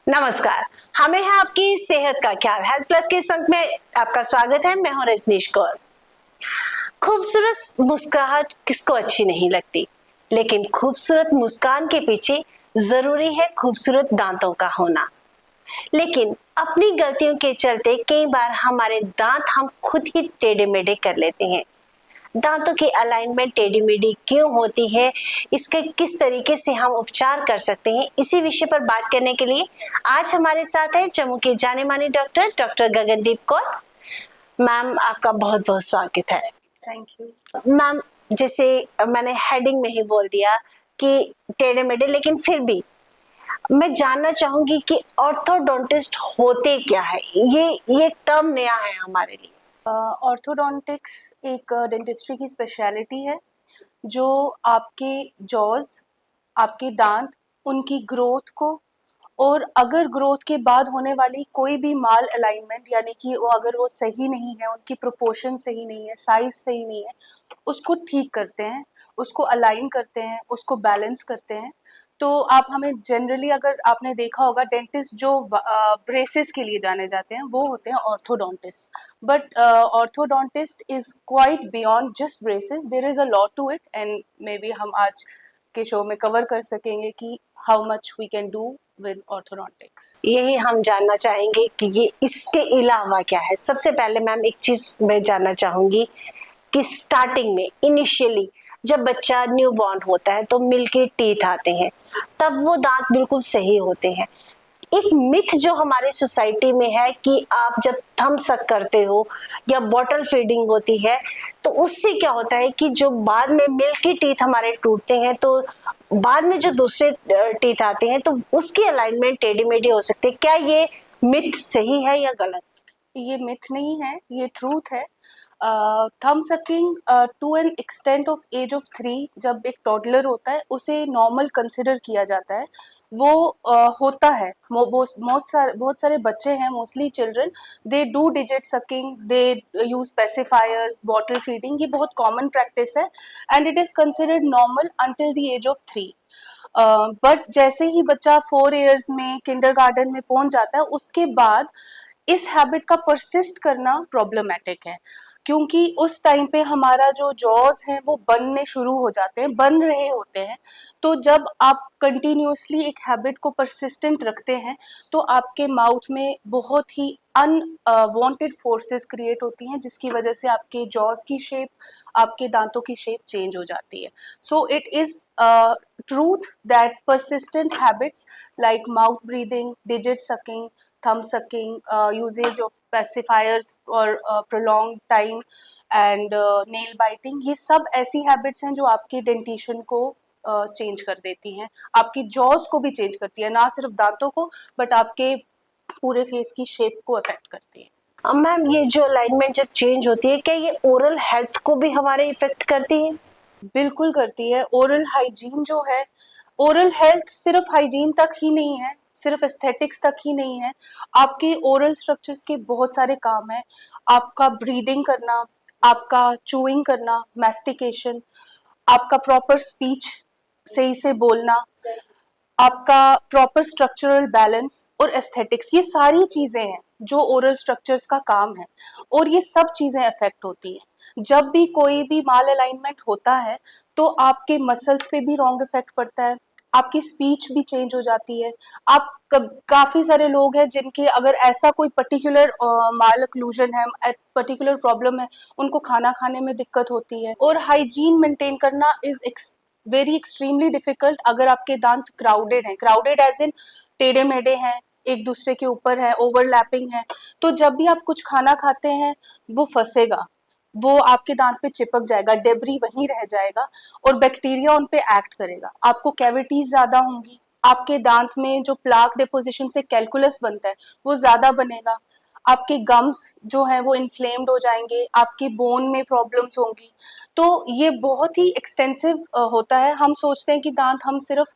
नमस्कार। हमें है आपकी सेहत का ख्याल हेल्थ प्लस के संग में आपका स्वागत है। मैं हूं रजनीश कौर। खूबसूरत मुस्कुराहट किसको अच्छी नहीं लगती, लेकिन खूबसूरत मुस्कान के पीछे जरूरी है खूबसूरत दांतों का होना। लेकिन अपनी गलतियों के चलते कई बार हमारे दांत हम खुद ही टेढ़े मेढ़े कर लेते हैं। दांतों की अलाइनमेंट टेढ़ी मेढ़ी क्यों होती है, इसके किस तरीके से हम उपचार कर सकते हैं, इसी विषय पर बात करने के लिए आज हमारे साथ है जम्मू के जाने माने डॉक्टर गगनदीप कौर। मैम, आपका बहुत बहुत स्वागत है। थैंक यू मैम, जैसे मैंने हेडिंग में ही बोल दिया कि टेढ़े मेढ़े, लेकिन फिर भी मैं जानना चाहूंगी कि ऑर्थोडोंटिस्ट होते क्या है। ये टर्म नया है हमारे लिए। ऑर्थोडोंटिक्स एक डेंटिस्ट्री की स्पेशलिटी है जो आपके जॉज, आपके दांत, उनकी ग्रोथ को और अगर ग्रोथ के बाद होने वाली कोई भी माल अलाइनमेंट यानी कि वो अगर वो सही नहीं है, उनकी प्रोपोर्शन सही नहीं है, साइज सही नहीं है, उसको ठीक करते हैं, उसको अलाइन करते हैं, उसको बैलेंस करते हैं। तो आप हमें जनरली, अगर आपने देखा होगा, डेंटिस्ट जो ब्रेसेस के लिए जाने जाते हैं वो होते हैं orthodontist. But orthodontist is quite beyond just braces, there is a lot to it and maybe हम आज के शो में कवर कर सकेंगे कि how much we can do with orthodontics. यही हम जानना चाहेंगे कि ये इसके अलावा क्या है। सबसे पहले मैम एक चीज मैं जानना चाहूंगी कि स्टार्टिंग में इनिशियली जब बच्चा न्यू बॉर्न होता है तो मिल्की टीथ आते हैं, तब वो दांत बिल्कुल सही होते हैं। एक मिथ जो हमारी सोसाइटी में है कि आप जब थम सक करते हो या बॉटल फीडिंग होती है तो उससे क्या होता है कि जो बाद में मिल्की टीथ हमारे टूटते हैं, तो बाद में जो दूसरे टीथ आते हैं तो उसकी अलाइनमेंट टेढ़ी मेढ़ी हो सकती है। क्या ये मिथ सही है या गलत? ये मिथ नहीं है, ये ट्रूथ है। Thumb sucking to an extent of age of 3, जब एक टॉडलर होता है उसे नॉर्मल कंसिडर किया जाता है, वो होता है। बहुत सारे बच्चे हैं, mostly children, they do digit sucking, they use pacifiers, bottle feeding, ये बहुत कॉमन प्रैक्टिस है and it is considered normal until the age of 3। But जैसे ही बच्चा 4 ईयर्स में किंडरगार्टन में पहुंच जाता है, उसके बाद इस हैबिट का परसिस्ट करना प्रॉब्लमेटिक है, क्योंकि उस टाइम पे हमारा जो जॉज है वो बनने शुरू हो जाते हैं, बन रहे होते हैं। तो जब आप कंटिन्यूसली एक हैबिट को परसिस्टेंट रखते हैं तो आपके माउथ में बहुत ही अनवांटेड फोर्सेस क्रिएट होती हैं, जिसकी वजह से आपके जॉज की शेप, आपके दांतों की शेप चेंज हो जाती है। So it is truth that persistent habits like mouth breathing, digit sucking, thumb sucking, usage of pacifiers for prolonged time and nail biting, ये सब ऐसी हैबिट्स हैं जो आपकी डेंटिशन को चेंज कर देती हैं, आपकी जॉज को भी चेंज करती है, ना सिर्फ दांतों को बट आपके पूरे फेस की शेप को अफेक्ट करती है। मैम, ये जो अलाइनमेंट जब चेंज होती है, क्या ये ओरल हेल्थ को भी हमारे इफेक्ट करती है? बिल्कुल करती है। ओरल हाइजीन जो है, ओरल हेल्थ सिर्फ हाइजीन तक ही नहीं है, सिर्फ एस्थेटिक्स तक ही नहीं है, आपके ओरल स्ट्रक्चर्स के बहुत सारे काम हैं। आपका ब्रीदिंग करना, आपका चूइंग करना, मैस्टिकेशन, आपका प्रॉपर स्पीच, सही से बोलना, आपका प्रॉपर स्ट्रक्चरल बैलेंस और एस्थेटिक्स, ये सारी चीजें हैं जो ओरल स्ट्रक्चर्स का काम है और ये सब चीजें अफेक्ट होती हैं। जब भी कोई भी माल अलाइनमेंट होता है तो आपके मसल्स पे भी रॉन्ग इफेक्ट पड़ता है, आपकी स्पीच भी चेंज हो जाती है। आप काफी सारे लोग हैं जिनके अगर ऐसा कोई पर्टिकुलर माल ओक्लूजन है, पर्टिकुलर प्रॉब्लम है, उनको खाना खाने में दिक्कत होती है। और हाइजीन मेंटेन करना इज वेरी एक्सट्रीमली डिफिकल्ट अगर आपके दांत क्राउडेड हैं, क्राउडेड एज इन टेढ़े मेढ़े हैं, एक दूसरे के ऊपर है, ओवरलैपिंग है। तो जब भी आप कुछ खाना खाते हैं वो फंसेगा, वो आपके दांत पे चिपक जाएगा, डेब्री वहीं रह जाएगा और बैक्टीरिया उन पे एक्ट करेगा, आपको कैविटीज ज्यादा होंगी, आपके दांत में जो प्लाक डिपोजिशन से कैलकुलस बनता है वो ज्यादा बनेगा, आपके गम्स जो है वो इन्फ्लेम्ड हो जाएंगे, आपकी बोन में प्रॉब्लम्स होंगी। तो ये बहुत ही एक्सटेंसिव होता है। हम सोचते हैं कि दांत हम सिर्फ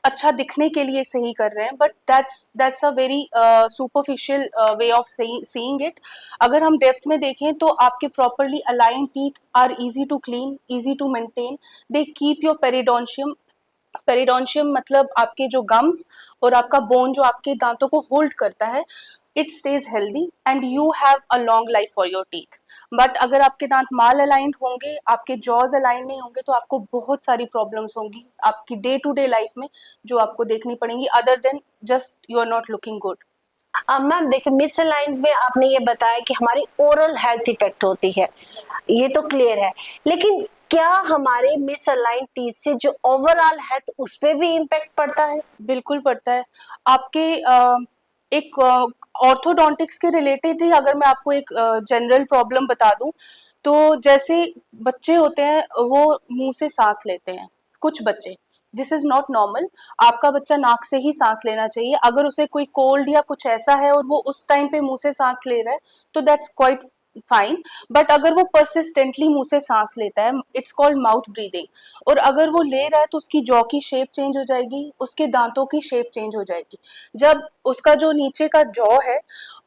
अच्छा दिखने के लिए सही कर रहे हैं, but that's a very superficial way of seeing it. अगर हम डेप्थ में देखें तो आपके properly aligned teeth are easy to clean, easy to maintain, they keep your periodontium periodontium मतलब आपके जो गम्स और आपका बोन जो आपके दांतों को होल्ड करता है, it stage healthy and you have a long life for your teeth. But अगर आपके दांत माल अलाइंड होंगे, आपके जॉज अलाइंड नहीं होंगे, तो आपको बहुत सारी प्रॉब्लम्स होंगी आपकी डे टू डे लाइफ में जो आपको देखनी पड़ेंगी, other than just you are not looking good. Ma'am देखिए, मिसअलाइंड में आपने ये बताया कि हमारी ओरल हेल्थ इफेक्ट होती है, ये तो क्लियर है, लेकिन क्या हमारे मिसअलाइंड टीथ से जो ओवरऑल हेल्थ उस पे भी इम्पैक्ट पड़ता है? बिल्कुल पड़ता है। आपके एक ऑर्थोडोंटिक्स के रिलेटेड ही अगर मैं आपको एक जनरल प्रॉब्लम बता दूं, तो जैसे बच्चे होते हैं वो मुंह से सांस लेते हैं, कुछ बच्चे, दिस इज नॉट नॉर्मल। आपका बच्चा नाक से ही सांस लेना चाहिए। अगर उसे कोई कोल्ड या कुछ ऐसा है और वो उस टाइम पे मुंह से सांस ले रहा है, तो दैट्स क्वाइट फाइन। बट अगर वो परसिस्टेंटली मुंह से सांस लेता है, इट्स कॉल्ड माउथ ब्रीदिंग, और अगर वो ले रहा है तो उसकी जॉ की शेप चेंज हो जाएगी, उसके दांतों की शेप चेंज हो जाएगी। जब उसका जो नीचे का जॉ है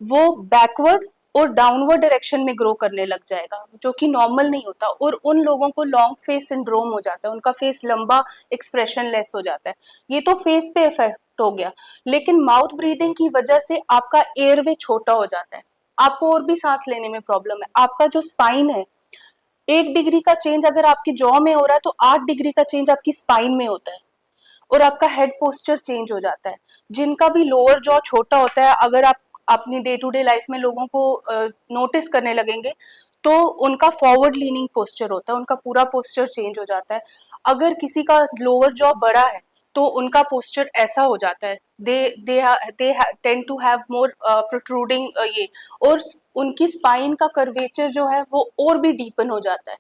वो बैकवर्ड और डाउनवर्ड डायरेक्शन में ग्रो करने लग जाएगा, जो कि नॉर्मल नहीं होता, और उन लोगों को लॉन्ग फेस सिंड्रोम हो जाता है, उनका फेस लंबा एक्सप्रेशन लेस हो जाता है। ये तो फेस पे इफेक्ट हो गया, लेकिन माउथ ब्रीदिंग की वजह से आपका एयरवे छोटा हो जाता है, आपको और भी सांस लेने में प्रॉब्लम है। आपका जो स्पाइन है, 1 डिग्री का चेंज अगर आपकी जॉ में हो रहा है तो 8 डिग्री का चेंज आपकी स्पाइन में होता है, और आपका हेड पोस्चर चेंज हो जाता है। जिनका भी लोअर जॉ छोटा होता है, अगर आप अपनी डे टू डे लाइफ में लोगों को नोटिस करने लगेंगे, तो उनका फॉरवर्ड लीनिंग पोस्चर होता है, उनका पूरा पोस्चर चेंज हो जाता है। अगर किसी का लोअर जॉ बड़ा है तो उनका पोस्चर ऐसा हो जाता है, they tend to have more protruding ये, और उनकी स्पाइन का कर्वेचर जो है वो और भी डीपन हो जाता है।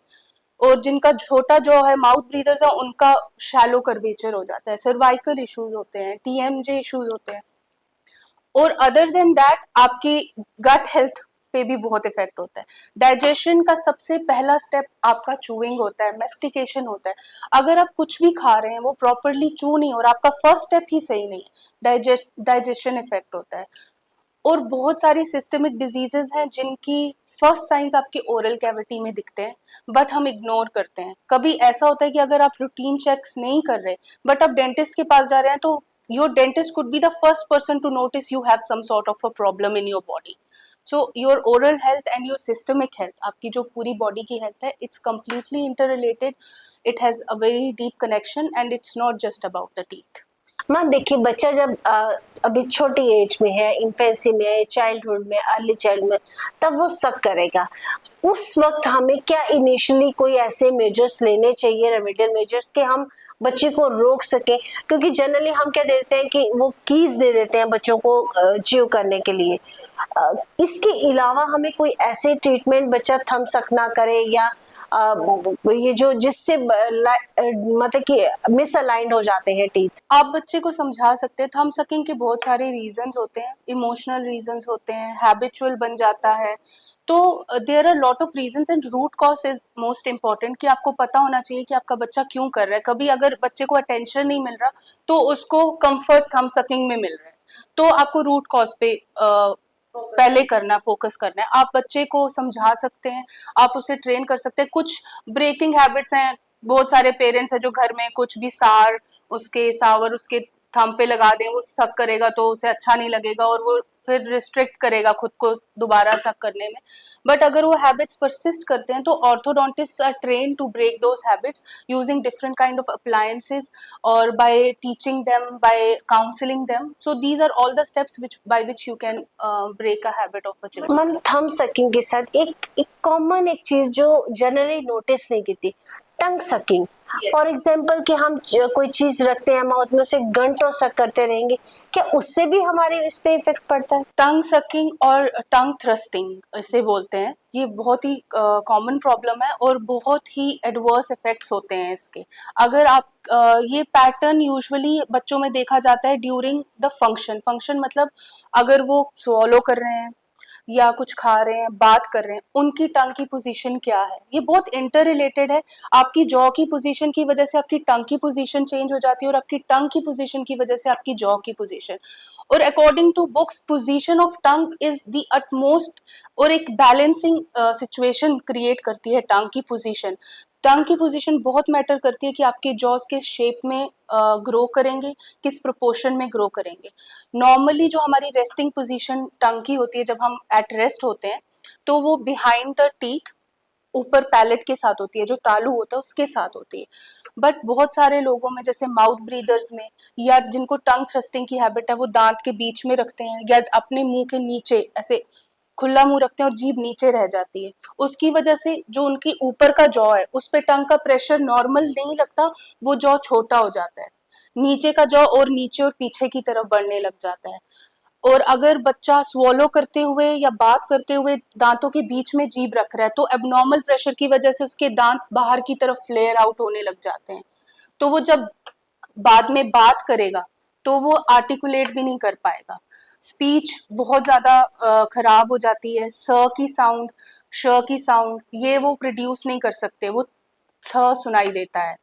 और जिनका छोटा जो है माउथ ब्रीदर्स है, उनका शैलो कर्वेचर हो जाता है, सर्वाइकल इश्यूज होते हैं, टीएमजे इश्यूज होते हैं। और अदर देन दैट आपकी गट हेल्थ पे भी बहुत इफेक्ट होता है। डाइजेशन का सबसे पहला स्टेप आपका चूइंग होता है, मेस्टिकेशन होता है। अगर आप कुछ भी खा रहे हैं वो प्रॉपरली चू नहीं हो रहा, आपका फर्स्ट स्टेप ही सही नहीं है, डाइजेशन इफेक्ट होता है। और बहुत सारी सिस्टमिक डिजीजेस हैं जिनकी फर्स्ट साइंस आपके ओरल कैविटी में दिखते हैं, बट हम इग्नोर करते हैं। कभी ऐसा होता है कि अगर आप रूटीन चेक्स नहीं कर रहे बट आप डेंटिस्ट के पास जा रहे हैं, तो your dentist could be the first person to notice you have some sort of a problem in your body. So your oral health and your systemic health, आपकी जो पूरी बॉडी की हेल्थ है, it's completely interrelated, it has a very deep connection and it's not just about the teeth. Ma'am देखिए, बच्चा जब अभी छोटी एज में है, इन्फेंसी में है, चाइल्डहुड में, अर्ली चाइल्ड में, तब वो शक करेगा। उस वक्त हमें क्या इनिशियली कोई ऐसे मेजर्स लेने चाहिए, रेमेडियल मेजर्स, कि हम बच्चे को रोक सके? क्योंकि जनरली हम क्या देते हैं कि वो कीज दे देते हैं बच्चों को च्यू करने के लिए। इसके अलावा हमें कोई ऐसे ट्रीटमेंट बच्चा थम्स अप ना करे, या ये जो जिससे मतलब कि मिसअलाइंड हो जाते हैं टीथ? आप बच्चे को समझा सकते हैं। थंब सकिंग के बहुत सारे रीजंस होते हैं, इमोशनल रीजंस होते हैं, हैबिचुअल बन जाता है, तो there are lot of reasons and root cause is most important, कि आपको पता होना चाहिए कि आपका बच्चा क्यों कर रहा है। कभी अगर बच्चे को अटेंशन नहीं मिल रहा तो उसको कंफर्ट थंब सकिंग में मिल रहा है, तो आपको रूट कॉज पे पहले करना, फोकस करना है। आप बच्चे को समझा सकते हैं, आप उसे ट्रेन कर सकते हैं। कुछ ब्रेकिंग हैबिट्स हैं, बहुत सारे पेरेंट्स हैं जो घर में कुछ भी सावर उसके थंब पे लगा दें, वो सक करेगा तो उसे अच्छा नहीं लगेगा और वो फिर रिस्ट्रिक्ट करेगा खुद को दोबारा सक करने में। बट अगर वो हैबिट्स परसिस्ट करते हैं तो orthodontist are train to break those habits using different kind of appliances और by teaching them, by counselling them. So these are all the steps by which you can break a habit of a children. Ma'am thumb sucking के साथ एक common एक चीज जो generally notice नहीं की थी, टंग सकिंग। फॉर एग्जाम्पल कि हम कोई चीज रखते हैं माउथ में, उसे घंटों सक करते रहेंगे, क्या उससे भी हमारे इस पे इफेक्ट पड़ता है? टंग सकिंग और टंग थ्रस्टिंग इसे बोलते हैं, ये बहुत ही कॉमन प्रॉब्लम है और बहुत ही एडवर्स इफेक्ट्स होते हैं इसके। अगर आप ये पैटर्न यूजुअली बच्चों में देखा जाता है ड्यूरिंग द फंक्शन मतलब अगर वो स्वॉलो कर रहे हैं या कुछ खा रहे हैं, बात कर रहे हैं, उनकी टंग की पोजीशन क्या है, ये बहुत इंटर रिलेटेड है। आपकी जॉ की पोजीशन की वजह से आपकी टंग की पोजीशन चेंज हो जाती है और आपकी टंग की पोजीशन की वजह से आपकी जॉ की पोजीशन। और according to books, position of tongue is the utmost, और एक बैलेंसिंग सिचुएशन क्रिएट करती है टंग की पोजीशन। टंग की पोजीशन बहुत मैटर करती है कि आपके जॉज किस शेप में ग्रो करेंगे, किस प्रोपोर्शन में ग्रो करेंगे। नॉर्मली जो हमारी रेस्टिंग पोजीशन टंग की होती है, जब हम एट रेस्ट होते हैं, तो वो बिहाइंड द टीथ ऊपर पैलेट के साथ होती है, जो तालू होता है उसके साथ होती है। बट बहुत सारे लोगों में, जैसे माउथ ब्रीदर्स में, या जिनको टंग थ्रस्टिंग की हैबिट है, वो दांत के बीच में रखते हैं या अपने मुंह के नीचे ऐसे खुला मुंह रखते हैं और जीभ नीचे रह जाती है। उसकी वजह से जो उनकी ऊपर का जॉ है उस पे टंग का प्रेशर नॉर्मल नहीं लगता, वो जॉ छोटा हो जाता है, नीचे का जॉ और नीचे और पीछे की तरफ बढ़ने लग जाता है। और अगर बच्चा स्वॉलो करते हुए या बात करते हुए दांतों के बीच में जीभ रख रहा है, तो एबनॉर्मल प्रेशर की वजह से उसके दांत बाहर की तरफ फ्लेयर आउट होने लग जाते हैं। तो वो जब बाद में बात करेगा तो वो आर्टिकुलेट भी नहीं कर पाएगा। स्पीच बहुत ज्यादा खराब हो जाती है। स की साउंड, श की साउंड, ये वो प्रोड्यूस नहीं कर सकते, वो थ सुनाई देता है।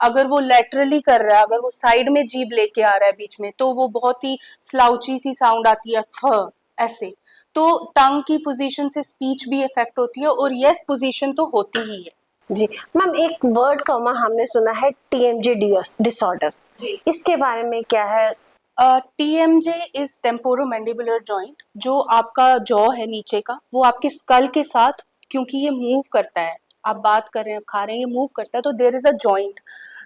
अगर वो लेटरली कर रहा है, अगर वो साइड में जीभ लेके आ रहा है बीच में, तो वो बहुत ही स्लाउची सी साउंड आती है, फ ऐसे। तो टंग की पोजीशन से स्पीच भी इफेक्ट होती है, और यस पोजीशन तो होती ही है। जी मैम, एक वर्ड कॉमा हमने सुना है TMJ डिसऑर्डर, जी। इसके बारे में क्या है? TMJ is temporomandibular joint. जो आपका जॉ है नीचे का, वो आपके स्कल के साथ, क्योंकि ये मूव करता है, आप बात कर रहे हैं, खा रहे हैं, ये मूव करता है, तो देयर इज अ जॉइंट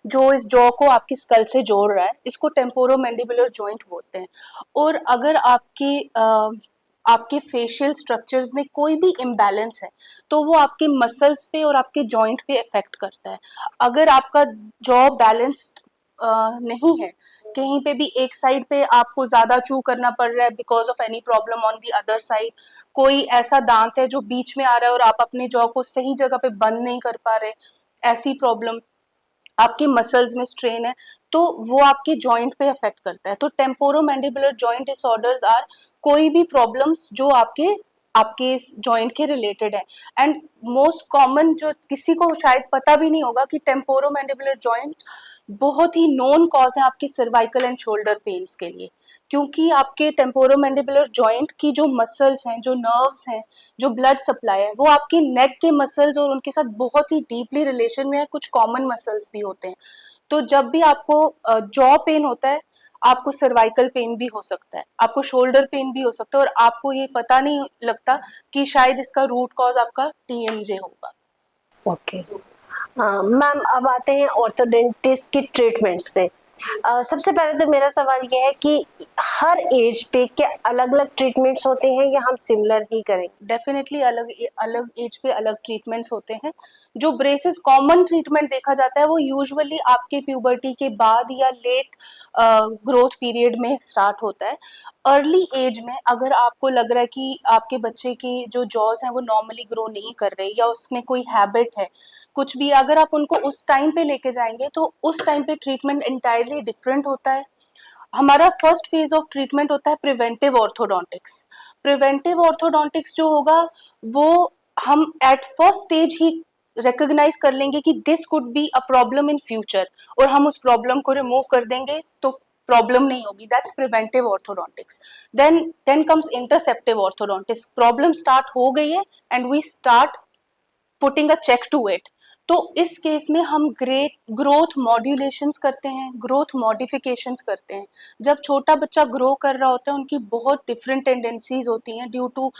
जो इस जॉ को आपके स्कल से जोड़ रहा है, इसको टेम्पोरोमैंडिबुलर जॉइंट बोलते हैं। और अगर आपके फेशियल स्ट्रक्चर्स में कोई भी इम्बैलेंस है, तो वो आपके मसल्स पे और आपके जॉइंट पे इफेक्ट करता है। अगर आपका जॉ बैलेंस्ड नहीं है, कहीं पे भी एक साइड पे आपको ज्यादा चू करना पड़ रहा है because of any problem on the other side, कोई ऐसा दांत है जो बीच में आ रहा है और आप अपने जॉ को सही जगह पे बंद नहीं कर पा रहे, ऐसी प्रॉब्लम, आपके मसल्स में स्ट्रेन है, तो वो आपके जॉइंट पे अफेक्ट करता है। तो टेम्पोरोमैंडिबुलर जॉइंट डिसऑर्डर्स आर कोई भी प्रॉब्लम्स जो आपके आपके जॉइंट के रिलेटेड है। एंड मोस्ट कॉमन, जो किसी को शायद पता भी नहीं होगा, कि टेम्पोरोमैंडिबुलर जॉइंट बहुत ही नोन कॉज है आपके सर्वाइकल एंड शोल्डर पेन्स के लिए, क्योंकि आपके टेम्पोरोमैंडिबुलर जॉइंट की जो मसल्स हैं, जो नर्व्स हैं, जो ब्लड सप्लाई है, वो आपके नेक के मसल्स और उनके साथ बहुत ही डीपली रिलेशन में है। कुछ कॉमन मसल्स भी होते हैं। तो जब भी आपको जॉ पेन होता है, आपको सर्वाइकल पेन भी हो सकता है, आपको शोल्डर पेन भी हो सकता है, और आपको ये पता नहीं लगता कि शायद इसका रूट कॉज आपका TMJ होगा। ओके मैम, अब आते हैं ऑर्थोडेंटिस्ट की ट्रीटमेंट्स पे। सबसे पहले तो मेरा सवाल ये है कि हर एज पे क्या अलग अलग ट्रीटमेंट्स होते हैं या हम सिमिलर ही करेंगे? डेफिनेटली अलग अलग एज पे अलग ट्रीटमेंट्स होते हैं। जो ब्रेसेस कॉमन ट्रीटमेंट देखा जाता है, वो यूजुअली आपके प्यूबर्टी के बाद या लेट ग्रोथ पीरियड में स्टार्ट होता है। अर्ली एज में अगर आपको लग रहा है कि आपके बच्चे की जो जॉज हैं वो नॉर्मली ग्रो नहीं कर रहे, या उसमें कोई हैबिट है, कुछ भी, अगर आप उनको उस टाइम पे लेके जाएंगे, तो उस टाइम पे ट्रीटमेंट इंटायरली डिफरेंट होता है। हमारा फर्स्ट फेज ऑफ ट्रीटमेंट होता है प्रिवेंटिव ऑर्थोडोंटिक्स। प्रिवेंटिव ऑर्थोडोंटिक्स जो होगा, वो हम एट फर्स्ट स्टेज ही रिकॉग्नाइज कर लेंगे कि this could be a problem in future, और हम उस प्रॉब्लम को रिमूव कर देंगे, तो प्रॉब्लम नहीं होगी। That's preventive orthodontics. Then comes interceptive orthodontics. Problem start हो गई है and we start putting a check to it. तो इस केस में हम ग्रोथ मॉड्यूलेशंस करते हैं, ग्रोथ मॉडिफिकेशंस करते हैं। जब छोटा बच्चा ग्रो कर रहा होता है, उनकी बहुत डिफरेंट टेंडेंसीज होती हैं due to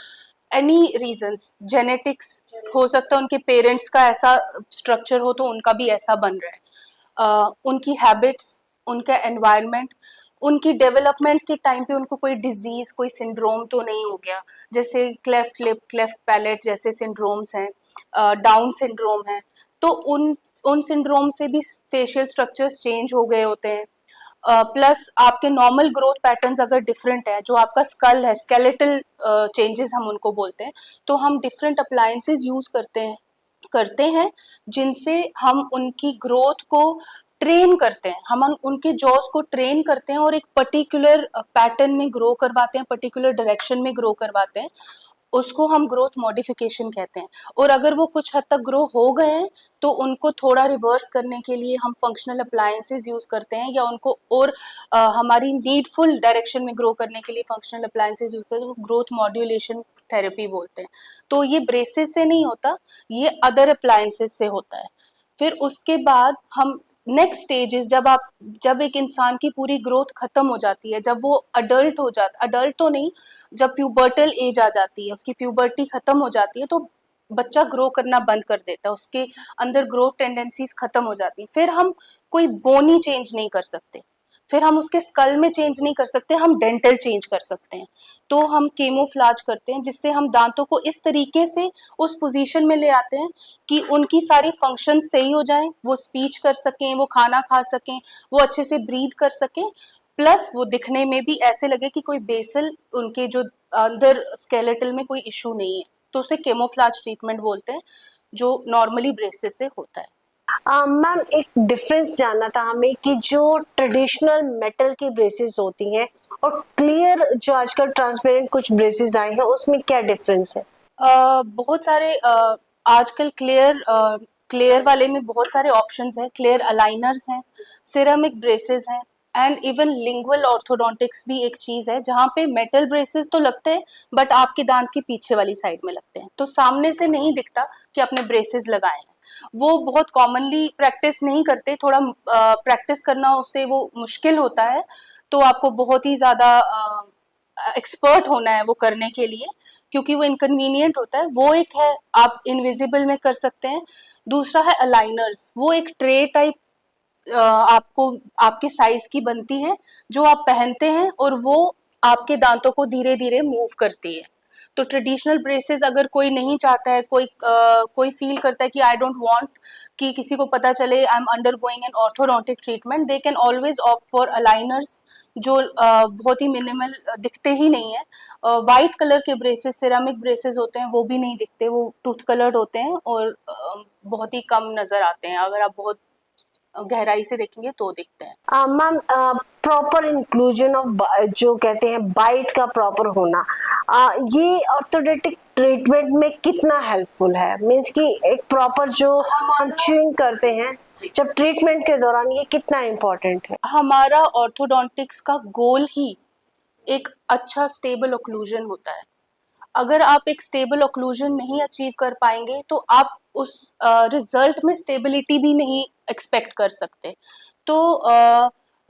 any reasons. Genetics हो सकता है, उनके पेरेंट्स का ऐसा स्ट्रक्चर हो तो उनका भी ऐसा बन रहा है। उनकी हैबिट्स, उनका एनवायरनमेंट, उनकी डेवलपमेंट के टाइम पे उनको कोई डिजीज, कोई सिंड्रोम तो नहीं हो गया, जैसे क्लेफ्ट लिप, क्लेफ्ट पैलेट जैसे सिंड्रोम्स हैं, डाउन सिंड्रोम है, तो उन सिंड्रोम से भी फेशियल स्ट्रक्चर्स चेंज हो गए होते हैं। प्लस आपके नॉर्मल ग्रोथ पैटर्न्स अगर डिफरेंट है, जो आपका स्कल है, स्केलेटल चेंजेस हम उनको बोलते हैं, तो हम डिफरेंट अप्लायंसेस यूज करते हैं जिनसे हम उनकी ग्रोथ को ट्रेन करते हैं, हम उनके जॉज को ट्रेन करते हैं और एक पर्टिकुलर पैटर्न में ग्रो करवाते हैं, पर्टिकुलर डायरेक्शन में ग्रो करवाते हैं। उसको हम ग्रोथ मॉडिफिकेशन कहते हैं। और अगर वो कुछ हद तक ग्रो हो गए हैं, तो उनको थोड़ा रिवर्स करने के लिए हम फंक्शनल अप्लायंसेस यूज करते हैं, या उनको और हमारी नीडफुल डायरेक्शन में ग्रो करने के लिए फंक्शनल अप्लायंसेस यूज करते हैं, ग्रोथ मॉड्यूलेशन थेरेपी बोलते हैं। तो ये ब्रेसेस से नहीं होता, ये अदर अप्लायंसेस से होता है। फिर उसके बाद हम नेक्स्ट स्टेज इज जब एक इंसान की पूरी ग्रोथ खत्म हो जाती है, जब वो अडल्ट हो जाता, अडल्ट तो नहीं, जब प्यूबर्टल एज आ जाती है, उसकी प्यूबर्टी खत्म हो जाती है, तो बच्चा ग्रो करना बंद कर देता है, उसके अंदर ग्रोथ टेंडेंसीज खत्म हो जाती है। फिर हम कोई बोनी चेंज नहीं कर सकते, फिर हम उसके स्कल में चेंज नहीं कर सकते, हम डेंटल चेंज कर सकते हैं। तो हम केमोफ्लाज करते हैं, जिससे हम दांतों को इस तरीके से उस पोजीशन में ले आते हैं कि उनकी सारी फंक्शन सही हो जाएं, वो स्पीच कर सकें, वो खाना खा सकें, वो अच्छे से ब्रीथ कर सकें, प्लस वो दिखने में भी ऐसे लगे कि कोई बेसल उनके जो अंदर स्केलेटल में कोई इशू नहीं है। तो उसे केमोफ्लाज ट्रीटमेंट बोलते हैं, जो नॉर्मली ब्रेसेस से होता है। मैम एक डिफरेंस जानना था हमें कि जो ट्रेडिशनल मेटल की ब्रेसेस होती हैं और क्लियर जो आजकल ट्रांसपेरेंट कुछ ब्रेसेस आए हैं उसमें क्या डिफरेंस है? बहुत सारे आजकल क्लियर वाले में बहुत सारे ऑप्शंस हैं, क्लियर अलाइनर्स हैं, सिरेमिक ब्रेसेस हैं, एंड इवन लिंगुअल ऑर्थोडोंटिक्स भी एक चीज़ है, जहाँ पे मेटल ब्रेसेस तो लगते हैं बट आपके दांत की पीछे वाली साइड में लगते हैं, तो सामने से नहीं दिखता कि आपने ब्रेसेस लगाए हैं। वो बहुत कॉमनली प्रैक्टिस नहीं करते, थोड़ा प्रैक्टिस करना उससे वो मुश्किल होता है, तो आपको बहुत ही ज़्यादा एक्सपर्ट होना है वो करने के लिए, क्योंकि वो इनकन्वीनियंट होता है। वो एक है, आप इनविजिबल में कर सकते हैं। दूसरा है अलाइनर्स, वो एक ट्रे टाइप आपको आपके साइज की बनती है, जो आप पहनते हैं और वो आपके दांतों को धीरे धीरे मूव करती है। तो ट्रेडिशनल ब्रेसेस अगर कोई नहीं चाहता है, कोई फील करता है कि आई डोंट वांट कि किसी को पता चले I am undergoing an orthodontic treatment, they can always opt for aligners, जो बहुत ही मिनिमल दिखते ही नहीं है। वाइट कलर के ब्रेसेस, सिरेमिक ब्रेसेस होते हैं, वो भी नहीं दिखते, वो टूथ कलर्ड होते हैं और बहुत ही कम नजर आते हैं, अगर आप बहुत गहराई से देखेंगे तो दिखते हैं। मैम प्रॉपर इंक्लूजन ऑफ जो कहते हैं बाइट का प्रॉपर होना, ये ऑर्थोडेंटिक ट्रीटमेंट में कितना हेल्पफुल है? मींस कि एक प्रॉपर जो हम च्यूइंग करते हैं जब ट्रीटमेंट के दौरान, ये कितना इम्पोर्टेंट है? हमारा ऑर्थोडोंटिक्स का गोल ही एक अच्छा स्टेबल ओक्लूजन होता है। अगर आप एक स्टेबल ओक्लूजन नहीं अचीव कर पाएंगे तो आप उस रिजल्ट में स्टेबिलिटी भी नहीं एक्सपेक्ट कर सकते। तो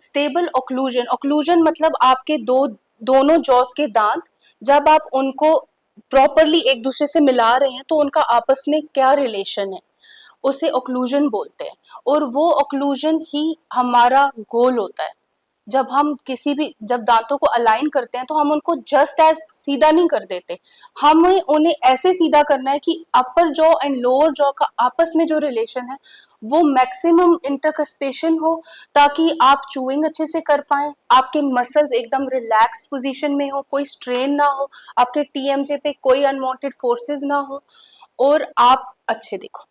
स्टेबल ओक्लूजन मतलब आपके दोनों जॉस के दांत, जब आप उनको प्रॉपरली एक दूसरे से मिला रहे हैं तो उनका आपस में क्या रिलेशन है, उसे ओक्लूजन बोलते हैं। और वो ओक्लूजन ही हमारा गोल होता है। जब दांतों को अलाइन करते हैं तो हम उनको जस्ट एज सीधा नहीं कर देते, हमें उन्हें ऐसे सीधा करना है कि अपर जॉ एंड लोअर जॉ का आपस में जो रिलेशन है वो मैक्सिमम इंटरकस्पेशन हो, ताकि आप चूइंग अच्छे से कर पाएं, आपके मसल्स एकदम रिलैक्स्ड पोजीशन में हो, कोई स्ट्रेन ना हो, आपके टीएमजे पे कोई अनवांटेड फोर्सेस ना हो, और आप अच्छे दिखो।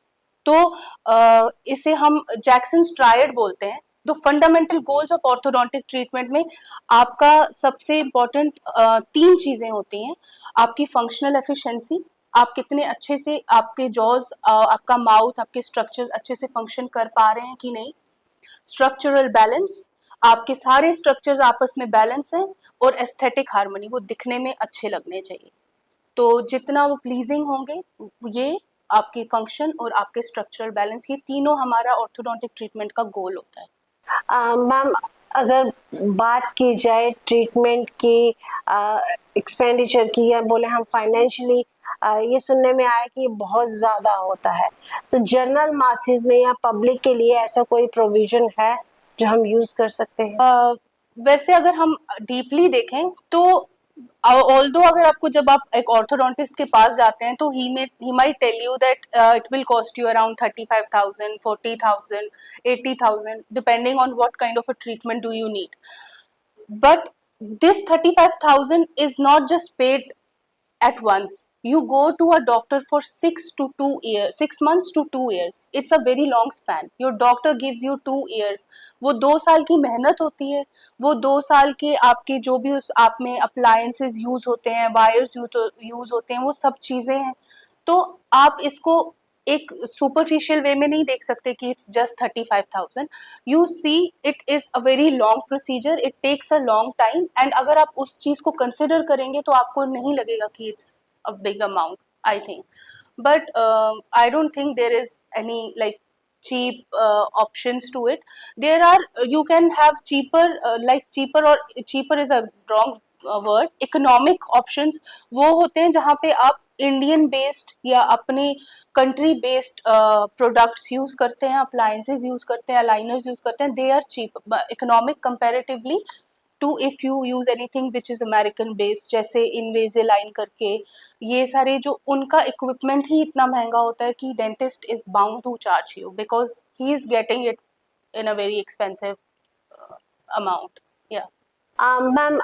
तो इसे हम जैक्सन्स ट्रायड बोलते हैं। तो fundamental goals of orthodontic treatment में आपका सबसे इम्पोर्टेंट 3 चीजें होती हैं। आपकी फंक्शनल एफिशिएंसी, आप कितने अच्छे से आपके जॉज, आपका माउथ, आपके स्ट्रक्चर्स अच्छे से फंक्शन कर पा रहे हैं कि नहीं। स्ट्रक्चरल बैलेंस, आपके सारे स्ट्रक्चर्स आपस में बैलेंस हैं। और एस्थेटिक हार्मनी, वो दिखने में अच्छे लगने चाहिए। तो जितना वो प्लीजिंग होंगे, ये आपकी फंक्शन और आपके स्ट्रक्चरल बैलेंस, ये तीनों हमारा ऑर्थोडोंटिक ट्रीटमेंट का गोल होता है। मैम अगर बात की जाए ट्रीटमेंट की एक्सपेंडिचर की, या बोले हम फाइनेंशियली, ये सुनने में आया कि बहुत ज़्यादा होता है, तो जनरल मासेस में या पब्लिक के लिए ऐसा कोई प्रोविजन है जो हम यूज़ कर सकते हैं? वैसे अगर हम डीपली देखें तो ऑल्दो अगर आपको, जब आप एक ऑर्थोडोंटिस्ट के पास जाते हैं तो he might tell you that it will cost you around 35,000, 40,000, 80,000, depending on what kind of a treatment do you need. But this 35,000 is not just paid at once. You go to a doctor for 6 months to 2 years. It's a very long span. Your doctor gives you 2 years. वो 2 साल की मेहनत होती है, वो 2 साल के आपके जो भी उस आप में अप्लायंसेस यूज होते हैं, वायर्स यूज होते हैं, वो सब चीजें हैं। तो आप इसको एक सुपरफिशियल वे में नहीं देख सकते कि it's just 35,000। You see it is a very long procedure, it takes a long time, and अगर आप उस चीज को कंसिडर करेंगे तो आपको नहीं लगेगा कि it's a big amount, I think. But I don't think there is any like cheap options to it. There are, you can have cheaper, like cheaper, or cheaper is a wrong word, economic options वो होते हैं जहाँ पे आप Indian based या अपने country based products use करते हैं, अप्लायंसेज यूज करते हैं, अलाइनर्स यूज करते हैं. They are cheap economic comparatively to if you use anything which is American based, जैसे इनविजिलाइन करके. ये सारे जो उनका इक्विपमेंट ही इतना महंगा होता है कि dentist is bound to charge you because he is getting it in a very expensive amount. या मैम,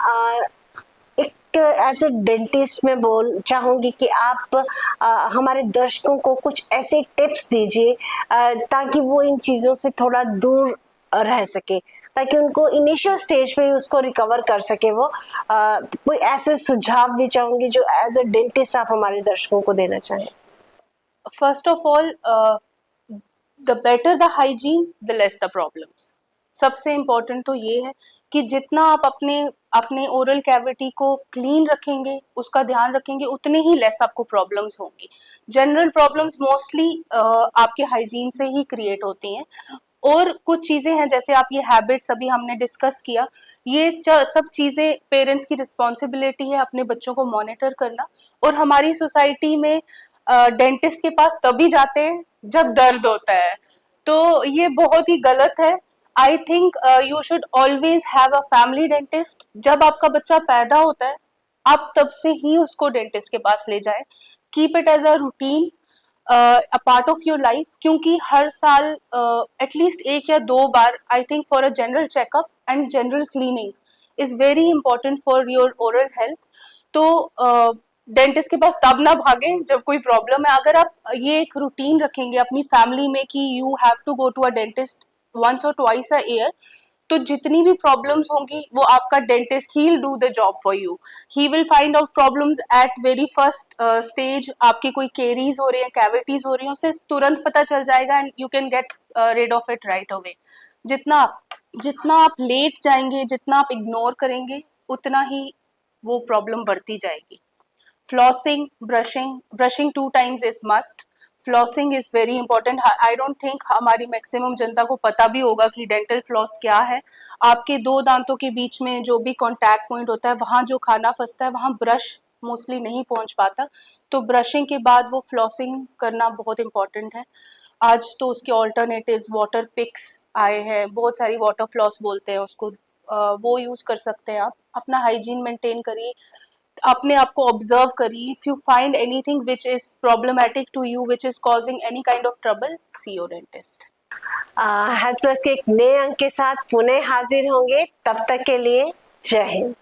एक एज ए डेंटिस्ट मैं बोल चाहूँगी कि आप हमारे दर्शकों को कुछ ऐसे टिप्स दीजिए ताकि वो इन चीज़ों से थोड़ा दूर रह सके, ताकि उनको इनिशियल स्टेज पे ही उसको रिकवर कर सके. वो कोई ऐसे सुझाव भी चाहूँगी जो एज ए डेंटिस्ट आप हमारे दर्शकों को देना चाहें. First of all, the better the hygiene the less the problems. सबसे इम्पोर्टेंट तो ये है कि जितना आप अपने ओरल कैविटी को क्लीन रखेंगे, उसका ध्यान रखेंगे, उतने ही लेस आपको प्रॉब्लम्स होंगी. जनरल प्रॉब्लम्स मोस्टली आपके हाइजीन से ही क्रिएट होती हैं. और कुछ चीज़ें हैं जैसे आप ये हैबिट्स अभी हमने डिस्कस किया, ये सब चीज़ें पेरेंट्स की रिस्पॉन्सिबिलिटी है अपने बच्चों को मॉनिटर करना. और हमारी सोसाइटी में डेंटिस्ट के पास तभी जाते हैं जब दर्द होता है, तो ये बहुत ही गलत है. I think you should always have a family dentist. जब आपका बच्चा पैदा होता है आप तब से ही उसको डेंटिस्ट के पास ले जाएं. Keep it as a routine, a part of your life, क्योंकि हर साल एटलीस्ट 1 या 2 बार I think for a general checkup and general cleaning is very important for your oral health. तो डेंटिस्ट के पास तब ना भागें जब कोई प्रॉब्लम है. अगर आप ये एक रूटीन रखेंगे अपनी फैमिली में कि you have to go to a dentist once or twice a year, तो जितनी भी प्रॉब्लम्स होंगी वो आपका dentist he will do the job for you. He will find out problems at very first stage. आपकी कोई केरीज हो रही है, कैविटीज हो रही है, उससे तुरंत पता चल जाएगा and you can get rid of it right away. जितना आप लेट जाएंगे, जितना आप इग्नोर करेंगे, उतना ही वो प्रॉब्लम बढ़ती जाएगी. Flossing, brushing 2 times is must. Flossing is very important. I don't think हमारी मैक्सिमम जनता को पता भी होगा कि डेंटल फ्लॉस क्या है. आपके 2 दांतों के बीच में जो भी कॉन्टैक्ट पॉइंट होता है, वहाँ जो खाना फंसता है, वहाँ ब्रश मोस्टली नहीं पहुँच पाता. तो ब्रशिंग के बाद वो फ्लॉसिंग करना बहुत इंपॉर्टेंट है. आज तो उसके ऑल्टरनेटिव्स वाटर पिक्स आए हैं, बहुत सारी वाटर फ्लॉस बोलते हैं उसको, वो यूज़ कर सकते हैं आप. अपना हाइजीन मेंटेन करिए, अपने आप को ऑब्जर्व करिए. If you find anything which is problematic to you, which is causing any kind of trouble, see your dentist. Health plus के एक नए अंक के साथ पुनः हाजिर होंगे. तब तक के लिए जय हिंद.